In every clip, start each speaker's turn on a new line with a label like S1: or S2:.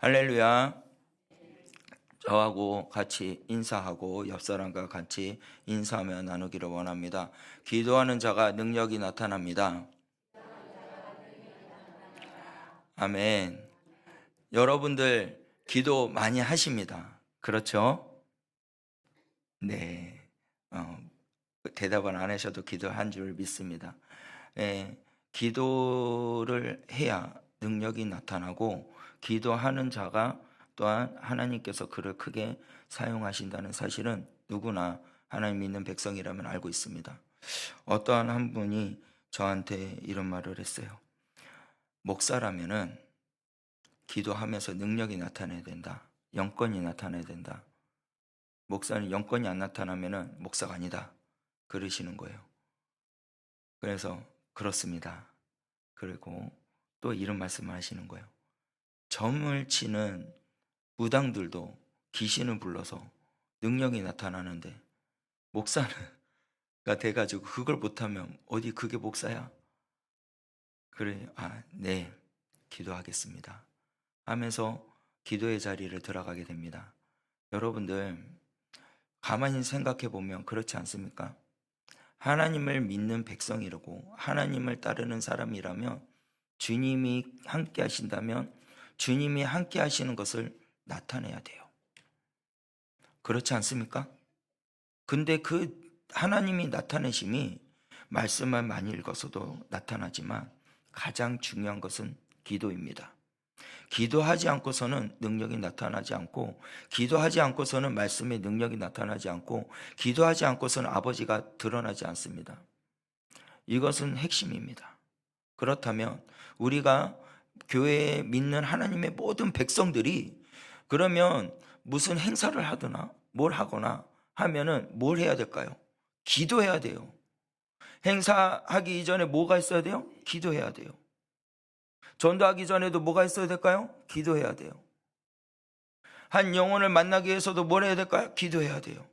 S1: 할렐루야. 저하고 같이 인사하고 옆 사람과 같이 인사하며 나누기를 원합니다. 기도하는 자가 능력이 나타납니다. 아멘. 여러분들 기도 많이 하십니다. 그렇죠? 네. 대답은 안 하셔도 기도한 줄 믿습니다. 기도를 해야 능력이 나타나고, 기도하는 자가 또한 하나님께서 그를 크게 사용하신다는 사실은 누구나 하나님 믿는 백성이라면 알고 있습니다. 어떠한 한 분이 저한테 이런 말을 했어요. 목사라면은 기도하면서 능력이 나타나야 된다. 영권이 나타나야 된다. 목사는 영권이 안 나타나면은 목사가 아니다. 그러시는 거예요. 그래서 그렇습니다. 그리고 또 이런 말씀을 하시는 거예요. 점을 치는 무당들도 귀신을 불러서 능력이 나타나는데 목사가 돼가지고 그걸 못하면 어디 그게 목사야? 그래, 네, 기도하겠습니다 하면서 기도의 자리를 들어가게 됩니다. 여러분들 가만히 생각해 보면 그렇지 않습니까? 하나님을 믿는 백성이라고, 하나님을 따르는 사람이라면, 주님이 함께 하신다면 주님이 함께 하시는 것을 나타내야 돼요. 그렇지 않습니까? 근데 그 하나님이 나타내심이 말씀만 많이 읽어서도 나타나지만 가장 중요한 것은 기도입니다. 기도하지 않고서는 능력이 나타나지 않고, 기도하지 않고서는 말씀의 능력이 나타나지 않고, 기도하지 않고서는 아버지가 드러나지 않습니다. 이것은 핵심입니다. 그렇다면 우리가 교회에 믿는 하나님의 모든 백성들이 그러면 무슨 행사를 하거나 뭘 하거나 하면은 뭘 해야 될까요? 기도해야 돼요. 행사하기 이전에 뭐가 있어야 돼요? 기도해야 돼요. 전도하기 전에도 뭐가 있어야 될까요? 기도해야 돼요. 한 영혼을 만나기 위해서도 뭘 해야 될까요? 기도해야 돼요.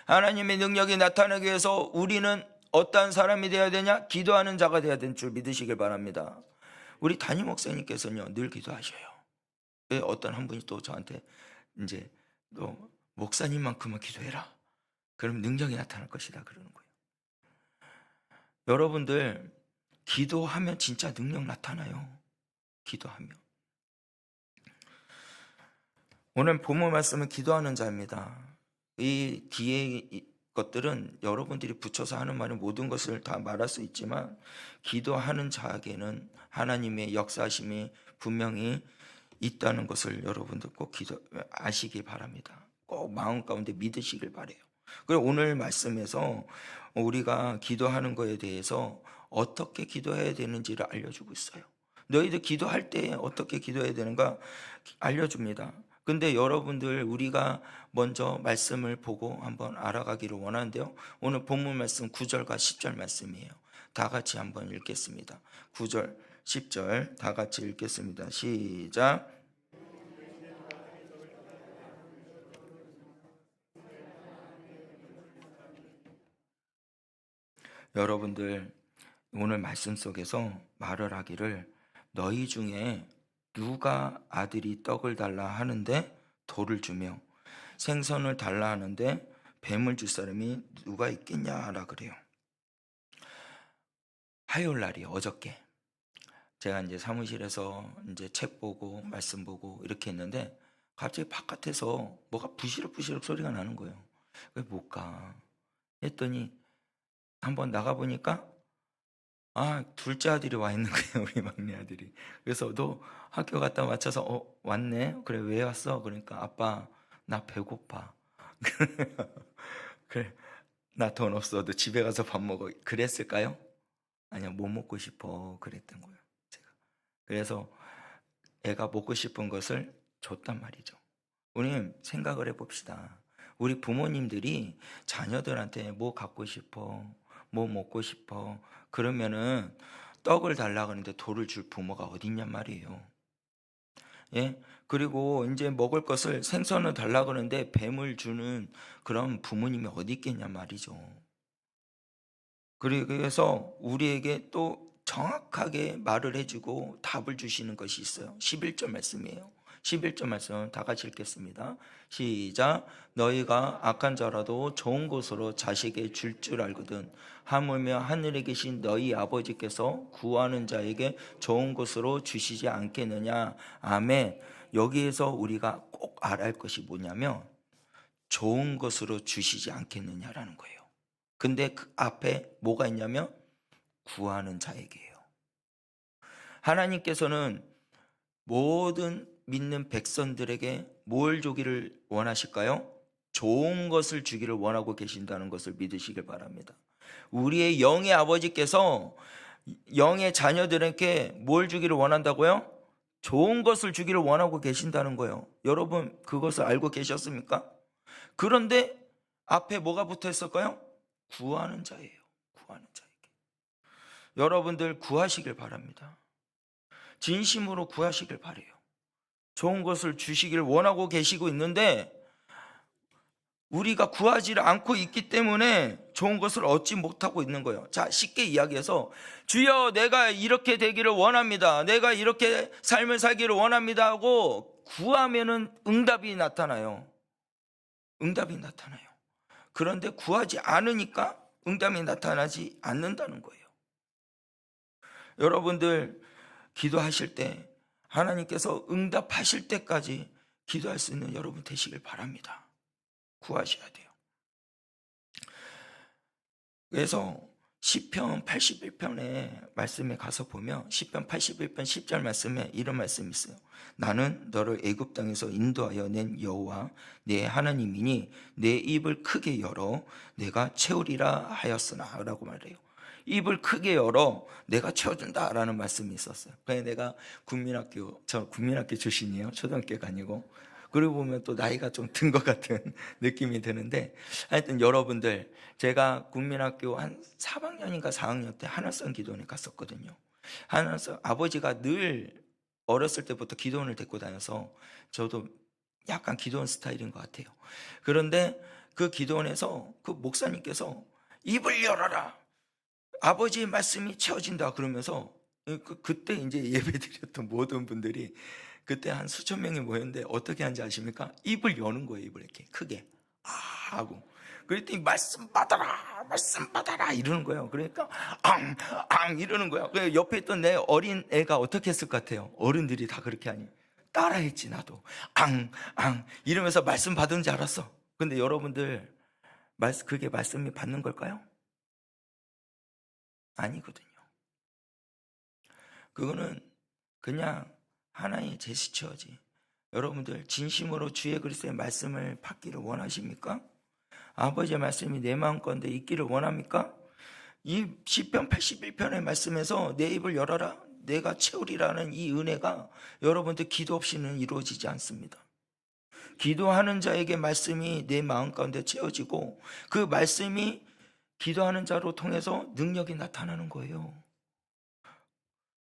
S1: 하나님의 능력이 나타나기 위해서 우리는 어떠한 사람이 되어야 되냐? 기도하는 자가 되어야 되는 줄 믿으시길 바랍니다. 우리 담임 목사님께서는요 늘 기도하셔요. 어떤 한 분이 또 저한테 이제 너 목사님만큼은 기도해라. 그럼 능력이 나타날 것이다 그러는 거예요. 여러분들 기도하면 진짜 능력 나타나요. 기도하면. 오늘 본문 말씀은 기도하는 자입니다. 이 뒤에 것들은 여러분들이 붙여서 하는 말은 모든 것을 다 말할 수 있지만, 기도하는 자에게는 하나님의 역사하심이 분명히 있다는 것을 여러분들 꼭 아시길 바랍니다. 꼭 마음 가운데 믿으시길 바래요. 그리고 오늘 말씀에서 우리가 기도하는 것에 대해서 어떻게 기도해야 되는지를 알려주고 있어요. 너희들 기도할 때 어떻게 기도해야 되는가 알려줍니다. 근데 여러분들 우리가 먼저 말씀을 보고 한번 알아가기를 원하는데요, 오늘 본문 말씀 9절과 10절 말씀이에요. 다 같이 한번 읽겠습니다. 9절 10절 다 같이 읽겠습니다. 시작. 여러분들 오늘 말씀 속에서 말을 하기를, 너희 중에 누가 아들이 떡을 달라 하는데 돌을 주며 생선을 달라 하는데 뱀을 줄 사람이 누가 있겠냐라 그래요. 화요일 날이 어저께 제가 이제 사무실에서 이제 책 보고 말씀 보고 이렇게 했는데 갑자기 바깥에서 뭐가 부시럭부시럭 소리가 나는 거예요. 왜 못 가? 했더니 한번 나가 보니까 둘째 아들이 와 있는 거예요. 우리 막내 아들이. 그래서 너 학교 갔다 맞춰서 왔네? 그래, 왜 왔어? 그러니까 아빠 나 배고파. 그래, 나 돈 없어도 집에 가서 밥 먹어. 그랬을까요? 아니요, 못 먹고 싶어 그랬던 거예요. 제가. 그래서 애가 먹고 싶은 것을 줬단 말이죠. 우리 생각을 해봅시다. 우리 부모님들이 자녀들한테 뭐 갖고 싶어, 뭐 먹고 싶어 그러면은 떡을 달라고 하는데 돌을 줄 부모가 어딨냔 말이에요. 예? 그리고 이제 먹을 것을 생선을 달라고 하는데 뱀을 주는 그런 부모님이 어디 있겠냔 말이죠. 그래서 우리에게 또 정확하게 말을 해주고 답을 주시는 것이 있어요. 11절 말씀이에요. 11절 말씀 다 같이 읽겠습니다. 시작. 너희가 악한 자라도 좋은 것으로 자식에게 줄 줄 알거든 하물며 하늘에 계신 너희 아버지께서 구하는 자에게 좋은 것으로 주시지 않겠느냐. 아멘. 여기에서 우리가 꼭 알아야 할 것이 뭐냐면 좋은 것으로 주시지 않겠느냐라는 거예요. 근데 그 앞에 뭐가 있냐면 구하는 자에게요. 하나님께서는 모든 믿는 백성들에게 뭘 주기를 원하실까요? 좋은 것을 주기를 원하고 계신다는 것을 믿으시길 바랍니다. 우리의 영의 아버지께서 영의 자녀들에게 뭘 주기를 원한다고요? 좋은 것을 주기를 원하고 계신다는 거예요. 여러분 그것을 알고 계셨습니까? 그런데 앞에 뭐가 붙어 있을까요? 구하는 자예요. 구하는 자에게. 여러분들 구하시길 바랍니다. 진심으로 구하시길 바래요. 좋은 것을 주시길 원하고 계시고 있는데 우리가 구하지를 않고 있기 때문에 좋은 것을 얻지 못하고 있는 거예요. 자, 쉽게 이야기해서 주여 내가 이렇게 되기를 원합니다. 내가 이렇게 삶을 살기를 원합니다 하고 구하면은 응답이 나타나요. 응답이 나타나요. 그런데 구하지 않으니까 응답이 나타나지 않는다는 거예요. 여러분들 기도하실 때 하나님께서 응답하실 때까지 기도할 수 있는 여러분 되시길 바랍니다. 구하셔야 돼요. 그래서 시편 81편의 말씀에 가서 보면 시편 81편 10절 말씀에 이런 말씀이 있어요. 나는 너를 애굽 땅에서 인도하여 낸 여호와 내 하나님이니 내 입을 크게 열어 내가 채우리라 하였으나 라고 말해요. 입을 크게 열어 내가 채워준다 라는 말씀이 있었어요. 그래서 내가 저 국민학교 출신이에요. 초등학교가 아니고. 그러고 보면 또 나이가 좀 든 것 같은 느낌이 드는데 하여튼 여러분들 제가 국민학교 한 3학년인가 4학년 때 한월성 기도원에 갔었거든요. 한월성 아버지가 늘 어렸을 때부터 기도원을 데리고 다녀서 저도 약간 기도원 스타일인 것 같아요. 그런데 그 기도원에서 그 목사님께서 입을 열어라 아버지의 말씀이 채워진다 그러면서 그때 이제 예배드렸던 모든 분들이 그때 한 수천 명이 모였는데 어떻게 하는지 아십니까? 입을 여는 거예요. 입을 이렇게 크게 하고 그랬더니 말씀 받아라 이러는 거예요. 그러니까 앙 이러는 거예요. 옆에 있던 내 어린 애가 어떻게 했을 것 같아요? 어른들이 다 그렇게 하니 따라했지. 나도 앙 이러면서 말씀 받은 줄 알았어. 근데 여러분들 그게 말씀이 받는 걸까요? 아니거든요. 그거는 그냥 하나의 제스처지. 여러분들 진심으로 주의 그리스도의 말씀을 받기를 원하십니까? 아버지의 말씀이 내 마음가운데 있기를 원합니까? 이 시편 81편의 말씀에서 내 입을 열어라 내가 채우리라는 이 은혜가 여러분들 기도 없이는 이루어지지 않습니다. 기도하는 자에게 말씀이 내 마음가운데 채워지고 그 말씀이 기도하는 자로 통해서 능력이 나타나는 거예요.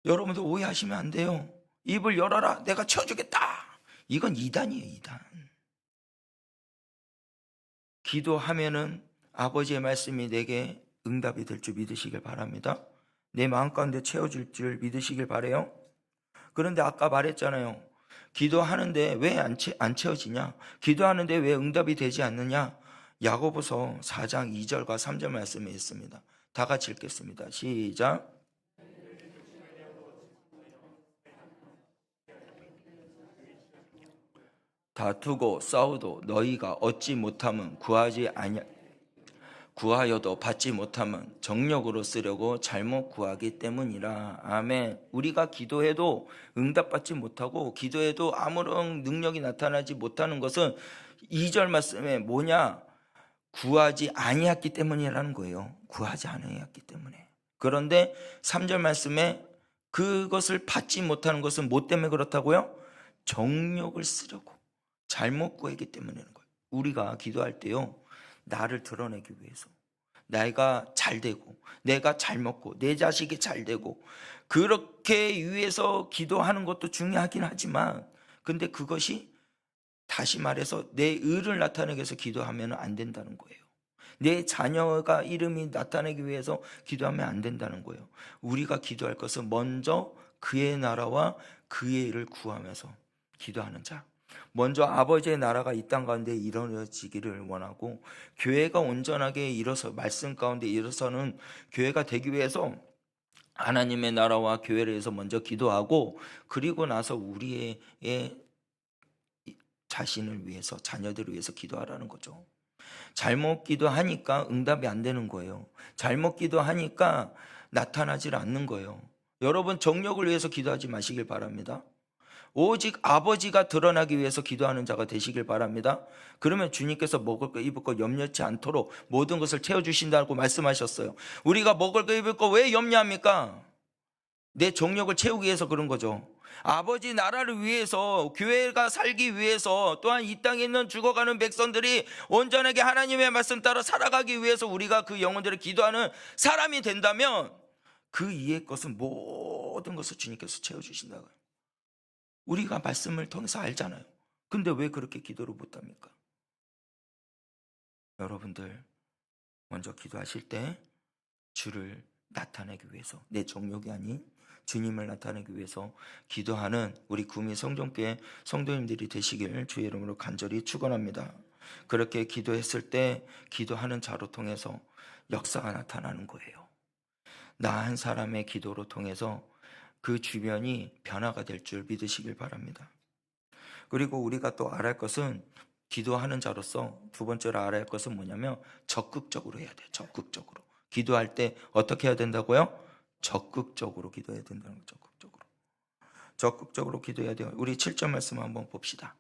S1: 여러분들 오해하시면 안 돼요. 입을 열어라 내가 채워주겠다. 이건 이단이에요. 이단. 기도하면은 아버지의 말씀이 내게 응답이 될 줄 믿으시길 바랍니다. 내 마음 가운데 채워줄 줄 믿으시길 바래요. 그런데 아까 말했잖아요. 기도하는데 왜 안 채워지냐? 기도하는데 왜 응답이 되지 않느냐? 야고보서 4장 2절과 3절 말씀에 있습니다. 다 같이 읽겠습니다. 시작. 다투고 싸우도 너희가 얻지 못함은 구하여도 받지 못함은 정력으로 쓰려고 잘못 구하기 때문이라. 아멘. 우리가 기도해도 응답받지 못하고 기도해도 아무런 능력이 나타나지 못하는 것은 2절 말씀에 뭐냐? 구하지 아니했기 때문이라는 거예요. 구하지 아니했기 때문에. 그런데 3절 말씀에 그것을 받지 못하는 것은 뭐 때문에 그렇다고요? 정력을 쓰려고 잘못 구했기 때문이라는 거예요. 우리가 기도할 때요, 나를 드러내기 위해서 내가 잘 되고 내가 잘 먹고 내 자식이 잘 되고 그렇게 위해서 기도하는 것도 중요하긴 하지만 근데 그것이 다시 말해서 내 의를 나타내기 위해서 기도하면 안 된다는 거예요. 내 자녀가 이름이 나타내기 위해서 기도하면 안 된다는 거예요. 우리가 기도할 것은 먼저 그의 나라와 그의 일을 구하면서 기도하는 자. 먼저 아버지의 나라가 이 땅 가운데 이루어지기를 원하고, 교회가 온전하게 일어서 말씀 가운데 일어서는 교회가 되기 위해서 하나님의 나라와 교회를 위해서 먼저 기도하고, 그리고 나서 우리의 자신을 위해서, 자녀들을 위해서 기도하라는 거죠. 잘못 기도하니까 응답이 안 되는 거예요. 잘못 기도하니까 나타나질 않는 거예요. 여러분, 정력을 위해서 기도하지 마시길 바랍니다. 오직 아버지가 드러나기 위해서 기도하는 자가 되시길 바랍니다. 그러면 주님께서 먹을 거 입을 거 염려치 않도록 모든 것을 채워주신다고 말씀하셨어요. 우리가 먹을 거 입을 거 왜 염려합니까? 내 정력을 채우기 위해서 그런 거죠. 아버지 나라를 위해서, 교회가 살기 위해서, 또한 이 땅에 있는 죽어가는 백성들이 온전하게 하나님의 말씀 따라 살아가기 위해서 우리가 그 영혼들을 기도하는 사람이 된다면, 그 이의 것은 모든 것을 주님께서 채워주신다고요. 우리가 말씀을 통해서 알잖아요. 근데 왜 그렇게 기도를 못합니까? 여러분들, 먼저 기도하실 때 주를 나타내기 위해서, 내 정욕이 아닌 주님을 나타내기 위해서 기도하는 우리 구미 성전교회 성도님들이 되시길 주의 이름으로 간절히 축원합니다. 그렇게 기도했을 때 기도하는 자로 통해서 역사가 나타나는 거예요. 나 한 사람의 기도로 통해서 그 주변이 변화가 될 줄 믿으시길 바랍니다. 그리고 우리가 또 알아야 할 것은, 기도하는 자로서 두 번째로 알아야 할 것은 뭐냐면 적극적으로 해야 돼요. 적극적으로. 기도할 때 어떻게 해야 된다고요? 적극적으로 기도해야 된다는 거죠. 적극적으로 기도해야 돼요. 우리 7절 말씀 한번 봅시다.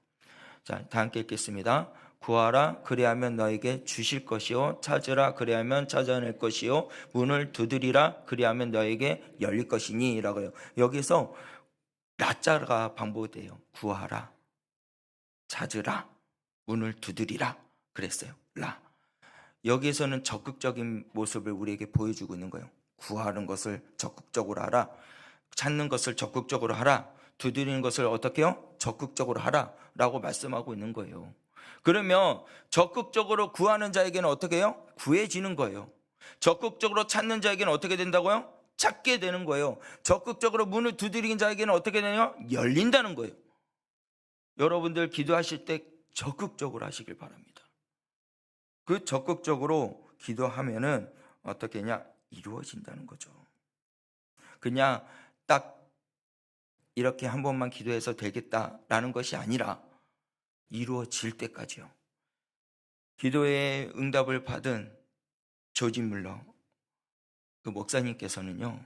S1: 자, 다 함께 읽겠습니다. 구하라 그리하면 너에게 주실 것이요, 찾으라 그리하면 찾아낼 것이요, 문을 두드리라 그리하면 너에게 열릴 것이니 라고요. 여기서 라자가 반복돼요. 구하라, 찾으라, 문을 두드리라 그랬어요. 라. 여기에서는 적극적인 모습을 우리에게 보여주고 있는 거예요. 구하는 것을 적극적으로 하라, 찾는 것을 적극적으로 하라, 두드리는 것을 어떻게 해요? 적극적으로 하라 라고 말씀하고 있는 거예요. 그러면 적극적으로 구하는 자에게는 어떻게 해요? 구해지는 거예요. 적극적으로 찾는 자에게는 어떻게 된다고요? 찾게 되는 거예요. 적극적으로 문을 두드리는 자에게는 어떻게 되냐? 열린다는 거예요. 여러분들 기도하실 때 적극적으로 하시길 바랍니다. 그 적극적으로 기도하면은 어떻게 하냐? 이루어진다는 거죠. 그냥 딱 이렇게 한 번만 기도해서 되겠다라는 것이 아니라 이루어질 때까지요. 기도의 응답을 받은 조지 물러 그 목사님께서는요,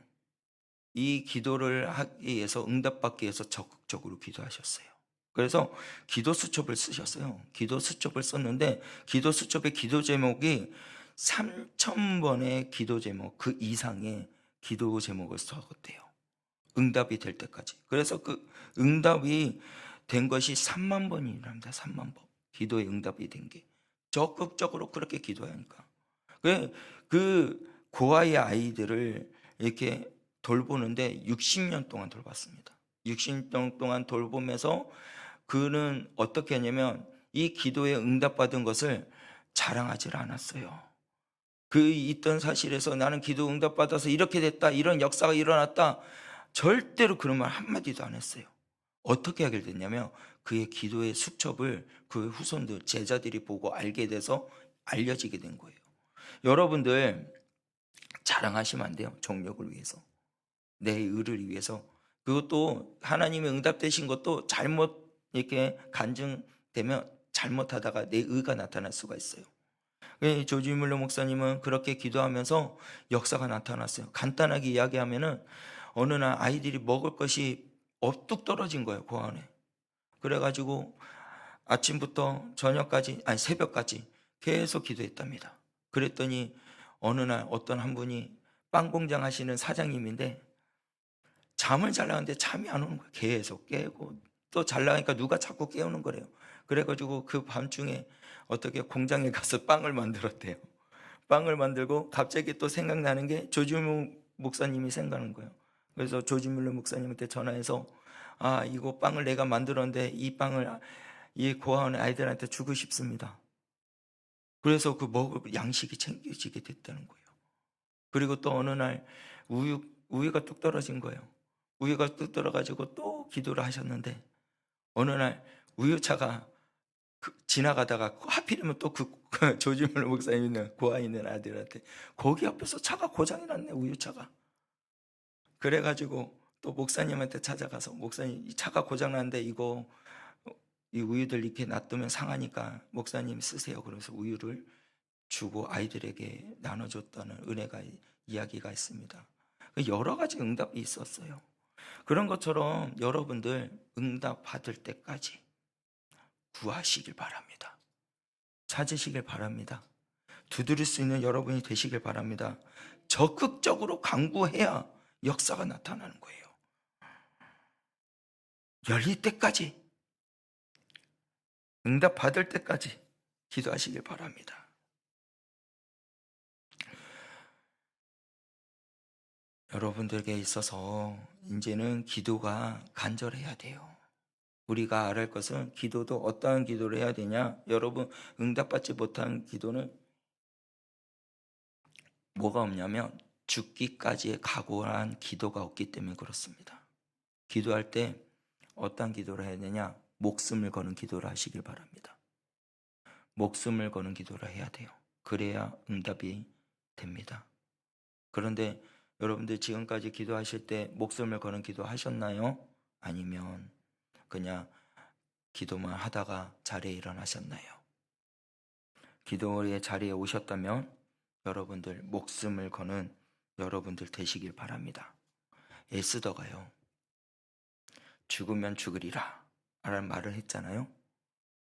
S1: 이 기도를 하기 위해서, 응답받기 위해서 적극적으로 기도하셨어요. 그래서 기도 수첩을 쓰셨어요. 기도 수첩을 썼는데 기도 수첩의 기도 제목이 3,000번의 기도 제목 그 이상의 기도 제목을 썼대요. 응답이 될 때까지. 그래서 그 응답이 된 것이 3만 번이랍니다. 3만 번. 기도의 응답이 된 게. 적극적으로 그렇게 기도하니까. 그 고아의 아이들을 이렇게 돌보는데 60년 동안 돌봤습니다. 60년 동안 돌보면서 그는 어떻게 했냐면 이 기도에 응답받은 것을 자랑하지 않았어요. 그 있던 사실에서 나는 기도 응답받아서 이렇게 됐다, 이런 역사가 일어났다, 절대로 그런 말 한마디도 안 했어요. 어떻게 하게 됐냐면 그의 기도의 수첩을 그 후손들, 제자들이 보고 알게 돼서 알려지게 된 거예요. 여러분들 자랑하시면 안 돼요. 정력을 위해서, 내 의를 위해서. 그것도 하나님의 응답되신 것도 잘못 이렇게 간증되면 잘못하다가 내 의가 나타날 수가 있어요. 조지 물러 목사님은 그렇게 기도하면서 역사가 나타났어요. 간단하게 이야기하면은 어느 날 아이들이 먹을 것이 뚝 떨어진 거예요, 그 안에. 그래가지고 아침부터 저녁까지, 아니 새벽까지 계속 기도했답니다. 그랬더니 어느 날 어떤 한 분이 빵 공장 하시는 사장님인데 잠을 자려는데 잠이 안 오는 거예요. 계속 깨고 또 자려니까 누가 자꾸 깨우는 거래요. 그래가지고 그 밤중에 어떻게 공장에 가서 빵을 만들었대요. 빵을 만들고 갑자기 또 생각나는 게 조지밀러 목사님이 생각나는 거예요. 그래서 조지밀러 목사님한테 전화해서, 아, 이거 빵을 내가 만들었는데 이 빵을 이 고아원의 아이들한테 주고 싶습니다. 그래서 그 먹을 양식이 챙겨지게 됐다는 거예요. 그리고 또 어느 날 우유가 뚝 떨어진 거예요. 우유가 뚝 떨어가지고 또 기도를 하셨는데 어느 날 우유차가 지나가다가 하필이면 또 그 조지물 목사님 있는 고아 있는 아들한테 거기 앞에서 차가 고장이 났네, 우유차가. 그래가지고 또 목사님한테 찾아가서, 목사님 이 차가 고장 났는데 이거 이 우유들 이렇게 놔두면 상하니까 목사님이 쓰세요. 그래서 우유를 주고 아이들에게 나눠줬다는 은혜가, 이야기가 있습니다. 여러 가지 응답이 있었어요. 그런 것처럼 여러분들 응답 받을 때까지 구하시길 바랍니다. 찾으시길 바랍니다. 두드릴 수 있는 여러분이 되시길 바랍니다. 적극적으로 간구해야 역사가 나타나는 거예요. 열릴 때까지, 응답 받을 때까지 기도하시길 바랍니다. 여러분들에게 있어서 이제는 기도가 간절해야 돼요. 우리가 알아야 것은, 기도도 어떠한 기도를 해야 되냐? 여러분, 응답받지 못한 기도는 뭐가 없냐면 죽기까지의 각오한 기도가 없기 때문에 그렇습니다. 기도할 때 어떠한 기도를 해야 되냐? 목숨을 거는 기도를 하시길 바랍니다. 목숨을 거는 기도를 해야 돼요. 그래야 응답이 됩니다. 그런데 여러분들 지금까지 기도하실 때 목숨을 거는 기도 하셨나요? 아니면 그냥 기도만 하다가 자리에 일어나셨나요? 기도의 자리에 오셨다면 여러분들 목숨을 거는 여러분들 되시길 바랍니다. 에스더가요, 죽으면 죽으리라 라는 말을 했잖아요.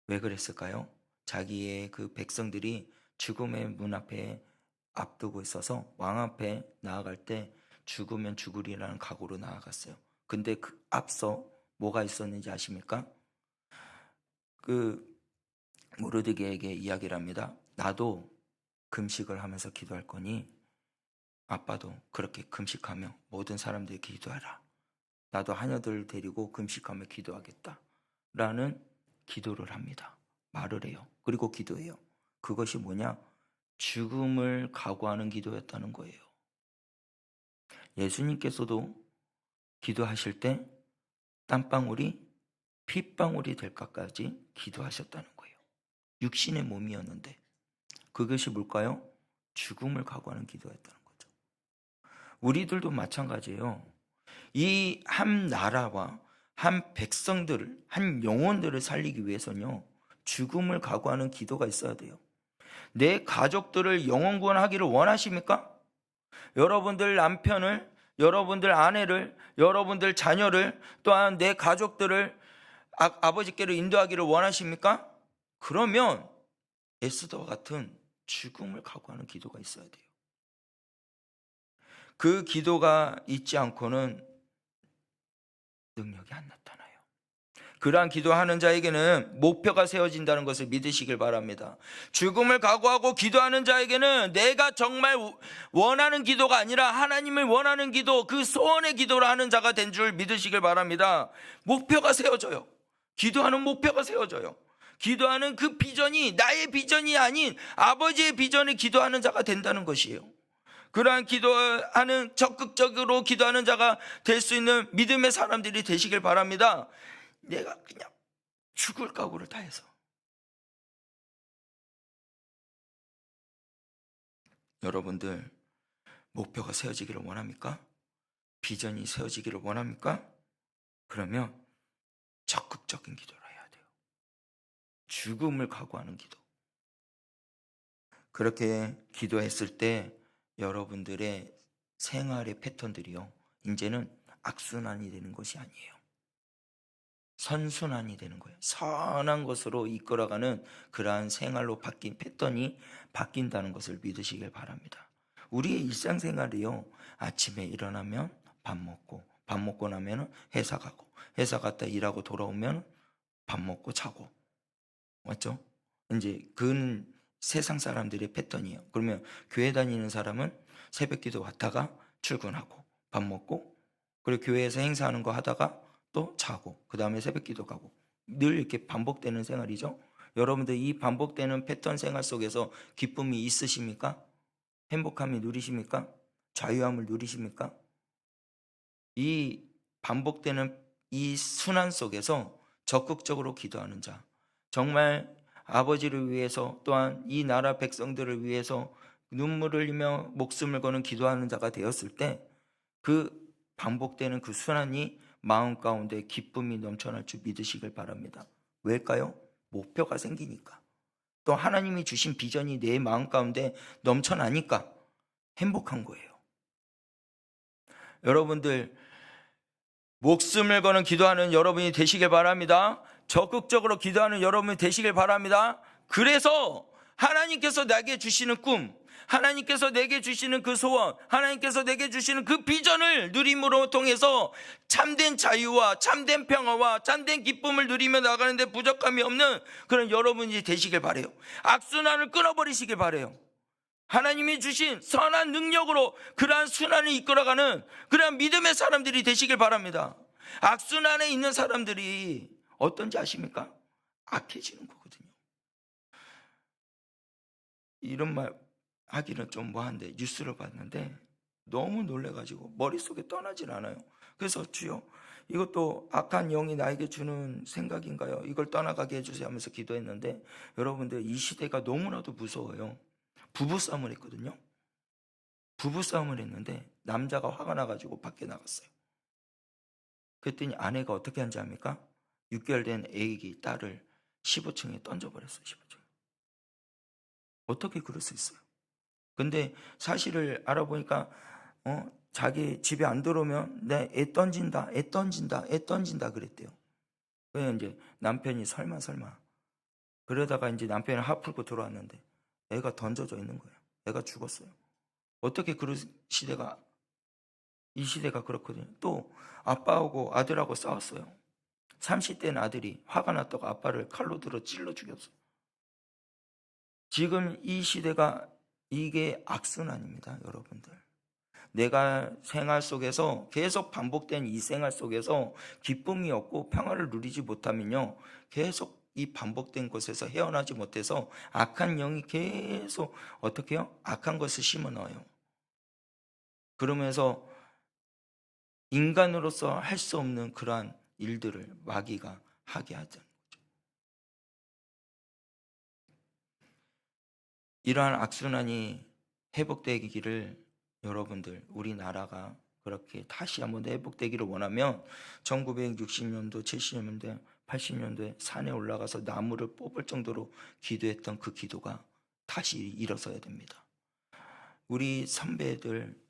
S1: 왜 그랬을까요? 자기의 그 백성들이 죽음의 문 앞에 앞두고 있어서 왕 앞에 나아갈 때 죽으면 죽으리라는 각오로 나아갔어요. 근데 그 앞서 뭐가 있었는지 아십니까? 그 모르드게에게 이야기를 합니다. 나도 금식을 하면서 기도할 거니 아빠도 그렇게 금식하며 모든 사람들이 기도하라. 나도 하녀들을 데리고 금식하며 기도하겠다 라는 기도를 합니다. 말을 해요. 그리고 기도해요. 그것이 뭐냐? 죽음을 각오하는 기도였다는 거예요. 예수님께서도 기도하실 때 땀방울이 핏방울이 될까까지 기도하셨다는 거예요. 육신의 몸이었는데 그것이 뭘까요? 죽음을 각오하는 기도였다는 거죠. 우리들도 마찬가지예요. 이 한 나라와 한 백성들을, 한 영혼들을 살리기 위해서는요, 죽음을 각오하는 기도가 있어야 돼요. 내 가족들을 영혼 구원하기를 원하십니까? 여러분들 남편을, 여러분들 아내를, 여러분들 자녀를, 또한 내 가족들을 아버지께로 인도하기를 원하십니까? 그러면 에스더와 같은 죽음을 각오하는 기도가 있어야 돼요. 그 기도가 있지 않고는 능력이 안 나타나요. 그러한 기도하는 자에게는 목표가 세워진다는 것을 믿으시길 바랍니다. 죽음을 각오하고 기도하는 자에게는 내가 정말 원하는 기도가 아니라 하나님을 원하는 기도, 그 소원의 기도를 하는 자가 된 줄 믿으시길 바랍니다. 목표가 세워져요. 기도하는 목표가 세워져요. 기도하는 그 비전이 나의 비전이 아닌 아버지의 비전을 기도하는 자가 된다는 것이에요. 그러한 기도하는, 적극적으로 기도하는 자가 될 수 있는 믿음의 사람들이 되시길 바랍니다. 내가 그냥 죽을 각오를 다해서. 여러분들 목표가 세워지기를 원합니까? 비전이 세워지기를 원합니까? 그러면 적극적인 기도를 해야 돼요. 죽음을 각오하는 기도. 그렇게 기도했을 때 여러분들의 생활의 패턴들이요, 이제는 악순환이 되는 것이 아니에요. 선순환이 되는 거예요. 선한 것으로 이끌어가는 그러한 생활로 바뀐 패턴이 바뀐다는 것을 믿으시길 바랍니다. 우리의 일상생활이요, 아침에 일어나면 밥 먹고 나면 회사 가고, 회사 갔다 일하고 돌아오면 밥 먹고 자고, 맞죠? 이제 그건 세상 사람들의 패턴이에요. 그러면 교회 다니는 사람은 새벽기도 왔다가 출근하고 밥 먹고, 그리고 교회에서 행사하는 거 하다가 또 자고, 그 다음에 새벽기도 가고, 늘 이렇게 반복되는 생활이죠. 여러분들 이 반복되는 패턴 생활 속에서 기쁨이 있으십니까? 행복함이 누리십니까? 자유함을 누리십니까? 이 반복되는 이 순환 속에서 적극적으로 기도하는 자, 정말 아버지를 위해서 또한 이 나라 백성들을 위해서 눈물을 흘리며 목숨을 거는 기도하는 자가 되었을 때 그 반복되는 그 순환이 마음 가운데 기쁨이 넘쳐날 줄 믿으시길 바랍니다. 왜일까요? 목표가 생기니까, 또 하나님이 주신 비전이 내 마음 가운데 넘쳐나니까 행복한 거예요. 여러분들 목숨을 거는 기도하는 여러분이 되시길 바랍니다. 적극적으로 기도하는 여러분이 되시길 바랍니다. 그래서 하나님께서 내게 주시는 꿈, 하나님께서 내게 주시는 그 소원, 하나님께서 내게 주시는 그 비전을 누림으로 통해서 참된 자유와 참된 평화와 참된 기쁨을 누리며 나가는데 부족함이 없는 그런 여러분이 되시길 바라요. 악순환을 끊어버리시길 바라요. 하나님이 주신 선한 능력으로 그러한 순환을 이끌어가는 그러한 믿음의 사람들이 되시길 바랍니다. 악순환에 있는 사람들이 어떤지 아십니까? 악해지는 거거든요. 이런 말 하기는 좀 뭐한데 뉴스를 봤는데 너무 놀래가지고 머릿속에 떠나질 않아요. 그래서 주여, 이것도 악한 영이 나에게 주는 생각인가요? 이걸 떠나가게 해주세요 하면서 기도했는데, 여러분들 이 시대가 너무나도 무서워요. 부부싸움을 했거든요. 부부싸움을 했는데 남자가 화가 나가지고 밖에 나갔어요. 그랬더니 아내가 어떻게 한지 압니까? 6개월 된 애기 딸을 15층에 던져버렸어요. 15층. 어떻게 그럴 수 있어요? 근데 사실을 알아보니까 자기 집에 안 들어오면 내 애 던진다 그랬대요. 그래서 이제 남편이 설마 그러다가 이제 남편이 화 풀고 들어왔는데 애가 던져져 있는 거예요. 애가 죽었어요. 어떻게 그런 시대가, 이 시대가 그렇거든요. 또 아빠하고 아들하고 싸웠어요. 30대는 아들이 화가 났다고 아빠를 칼로 들어 찔러 죽였어요. 지금 이 시대가 이게 악순환입니다, 여러분들. 내가 생활 속에서 계속 반복된 이 생활 속에서 기쁨이 없고 평화를 누리지 못하면요, 계속 이 반복된 곳에서 헤어나지 못해서 악한 영이 계속 어떻게 해요? 악한 것을 심어 넣어요. 그러면서 인간으로서 할 수 없는 그러한 일들을 마귀가 하게 하죠. 이러한 악순환이 회복되기를 여러분들, 우리나라가 그렇게 다시 한번 회복되기를 원하면 1960년도, 70년대, 80년도에 산에 올라가서 나무를 뽑을 정도로 기도했던 그 기도가 다시 일어서야 됩니다. 우리 선배들,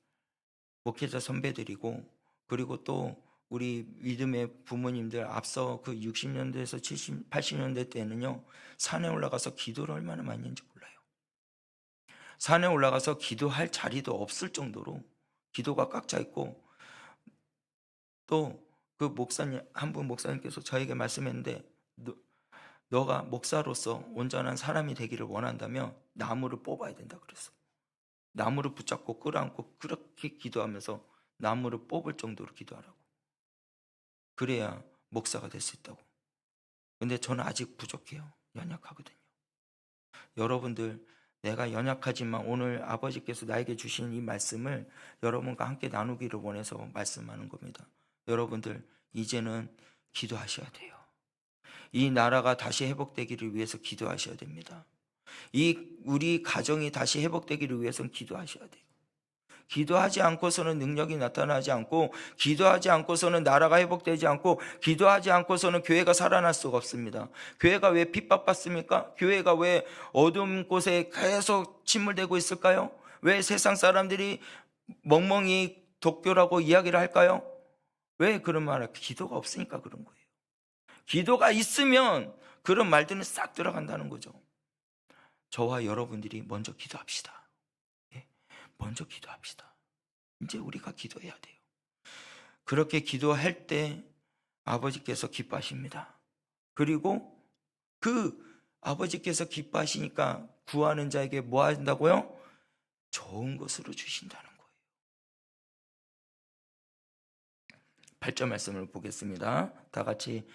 S1: 목회자 선배들이고, 그리고 또 우리 믿음의 부모님들, 앞서 그 60년대에서 70, 80년대 때는요, 산에 올라가서 기도를 얼마나 많이 했는지 몰라요. 산에 올라가서 기도할 자리도 없을 정도로 기도가 꽉 차 있고, 또 그 목사님, 한 분 목사님께서 저에게 말씀했는데, 너가 목사로서 온전한 사람이 되기를 원한다면 나무를 뽑아야 된다 그랬어. 나무를 붙잡고 끌어안고 그렇게 기도하면서 나무를 뽑을 정도로 기도하라고. 그래야 목사가 될 수 있다고. 근데 저는 아직 부족해요. 연약하거든요. 여러분들, 내가 연약하지만 오늘 아버지께서 나에게 주신 이 말씀을 여러분과 함께 나누기를 원해서 말씀하는 겁니다. 여러분들, 이제는 기도하셔야 돼요. 이 나라가 다시 회복되기를 위해서 기도하셔야 됩니다. 우리 가정이 다시 회복되기를 위해서는 기도하셔야 돼요. 기도하지 않고서는 능력이 나타나지 않고, 기도하지 않고서는 나라가 회복되지 않고, 기도하지 않고서는 교회가 살아날 수가 없습니다. 교회가 왜 핍박받습니까? 교회가 왜 어두운 곳에 계속 침몰되고 있을까요? 왜 세상 사람들이 멍멍이 독교라고 이야기를 할까요? 왜 그런 말을? 기도가 없으니까 그런 거예요. 기도가 있으면 그런 말들은 싹 들어간다는 거죠. 저와 여러분들이 먼저 기도합시다. 먼저 기도합시다. 이제 우리가 기도해야 돼요. 그렇게 기도할 때 아버지께서 기뻐하십니다. 그리고 그 아버지께서 기뻐하시니까 구하는 자에게 뭐 한다고요? 좋은 것으로 주신다는 거예요. 8절 말씀을 보겠습니다. 다 같이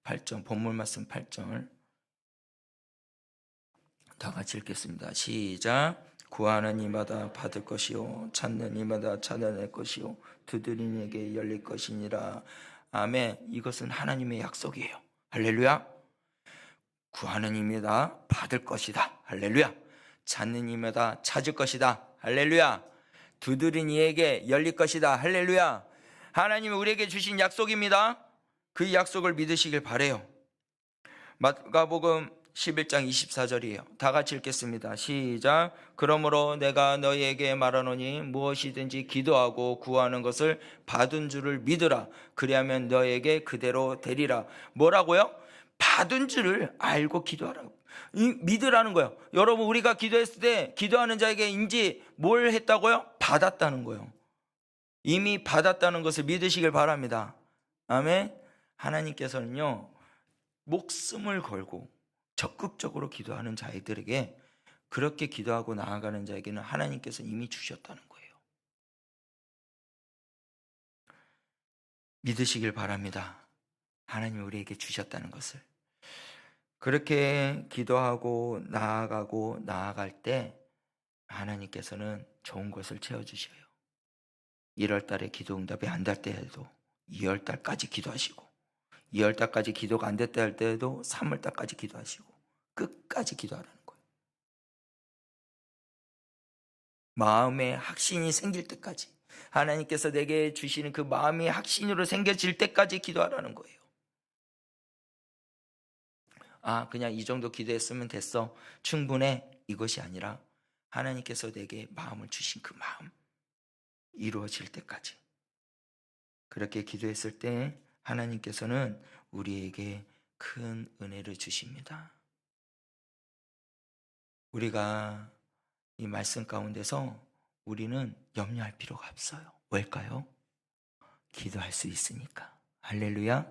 S1: 8절, 본문 말씀 8절 다 같이 읽겠습니다. 시작. 구하는 이마다 받을 것이요, 찾는 이마다 찾아낼 것이요, 두드리는 이에게 열릴 것이니라. 아멘. 이것은 하나님의 약속이에요. 할렐루야. 구하는 이마다 받을 것이다. 할렐루야. 찾는 이마다 찾을 것이다. 할렐루야. 두드린 이에게 열릴 것이다. 할렐루야. 하나님이 우리에게 주신 약속입니다. 그 약속을 믿으시길 바라요. 마가복음 11장 24절이에요. 다 같이 읽겠습니다. 시작. 그러므로 내가 너희에게 말하노니 무엇이든지 기도하고 구하는 것을 받은 줄을 믿으라. 그리하면 너희에게 그대로 되리라. 뭐라고요? 받은 줄을 알고 기도하라. 믿으라는 거예요. 여러분, 우리가 기도했을 때 기도하는 자에게 인지 뭘 했다고요? 받았다는 거예요. 이미 받았다는 것을 믿으시길 바랍니다. 아멘. 하나님께서는요, 목숨을 걸고 적극적으로 기도하는 자들에게, 그렇게 기도하고 나아가는 자에게는 하나님께서 이미 주셨다는 거예요. 믿으시길 바랍니다. 하나님이 우리에게 주셨다는 것을. 그렇게 기도하고 나아가고 나아갈 때 하나님께서는 좋은 것을 채워주셔요. 1월달에 기도 응답이 안 될 때에도 2월달까지 기도하시고, 2월달까지 기도가 안 됐다 할 때에도 3월달까지 기도하시고, 끝까지 기도하라는 거예요. 마음에 확신이 생길 때까지, 하나님께서 내게 주시는 그 마음이 확신으로 생겨질 때까지 기도하라는 거예요. 그냥 이 정도 기도했으면 됐어, 충분해, 이것이 아니라 하나님께서 내게 마음을 주신 그 마음 이루어질 때까지, 그렇게 기도했을 때 하나님께서는 우리에게 큰 은혜를 주십니다. 우리가 이 말씀 가운데서 우리는 염려할 필요가 없어요. 왜일까요? 기도할 수 있으니까. 할렐루야.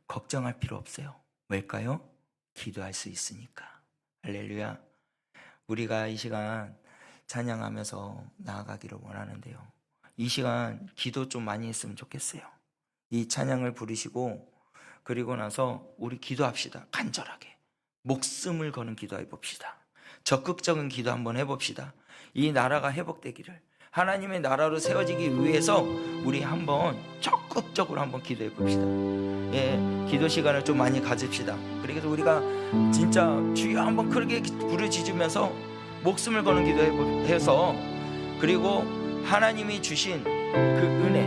S1: 걱정할 필요 없어요. 왜일까요? 기도할 수 있으니까. 할렐루야. 우리가 이 시간 찬양하면서 나아가기를 원하는데요, 이 시간 기도 좀 많이 했으면 좋겠어요. 이 찬양을 부르시고 그리고 나서 우리 기도합시다. 간절하게 목숨을 거는 기도해 봅시다. 적극적인 기도 한번 해봅시다. 이 나라가 회복되기를, 하나님의 나라로 세워지기 위해서 우리 한번 적극적으로 한번 기도해 봅시다. 기도 시간을 좀 많이 가집시다. 그래서 우리가 진짜 주여 한번 크게 부르짖으면서 목숨을 거는 기도해서, 그리고 하나님이 주신 그 은혜,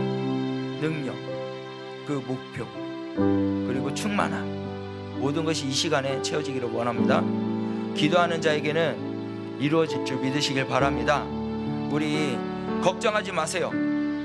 S1: 능력, 그 목표, 그리고 충만함, 모든 것이 이 시간에 채워지기를 원합니다. 기도하는 자에게는 이루어질 줄 믿으시길 바랍니다. 우리 걱정하지 마세요.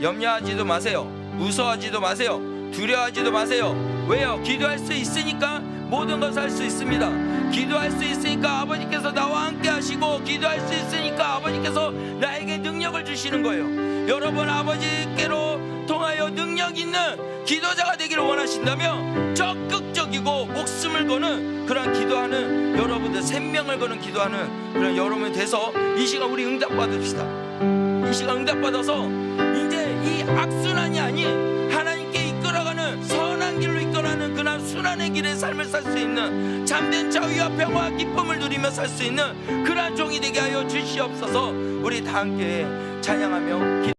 S1: 염려하지도 마세요. 무서워하지도 마세요. 두려워하지도 마세요. 왜요? 기도할 수 있으니까 모든 것을 할 수 있습니다. 기도할 수 있으니까 아버지께서 나와 함께 하시고, 기도할 수 있으니까 아버지께서 나에게 능력을 주시는 거예요. 여러분, 아버지께로 통하여 능력 있는 기도자가 되기를 원하신다면 적극적이고 목숨을 거는 그런 기도하는 여러분들, 생명을 거는 기도하는 그런 여러분이 돼서 이 시간 우리 응답받읍시다. 이 시간 응답받아서 이제 이 악순환이 아닌 하나님께 이끌어가는 선한 길로 이끌어가는 그런 순환의 길의 삶을 살 수 있는, 참된 자유와 평화와 기쁨을 누리며 살 수 있는 그러한 종이 되게 하여 주시옵소서. 우리 다 함께 찬양하며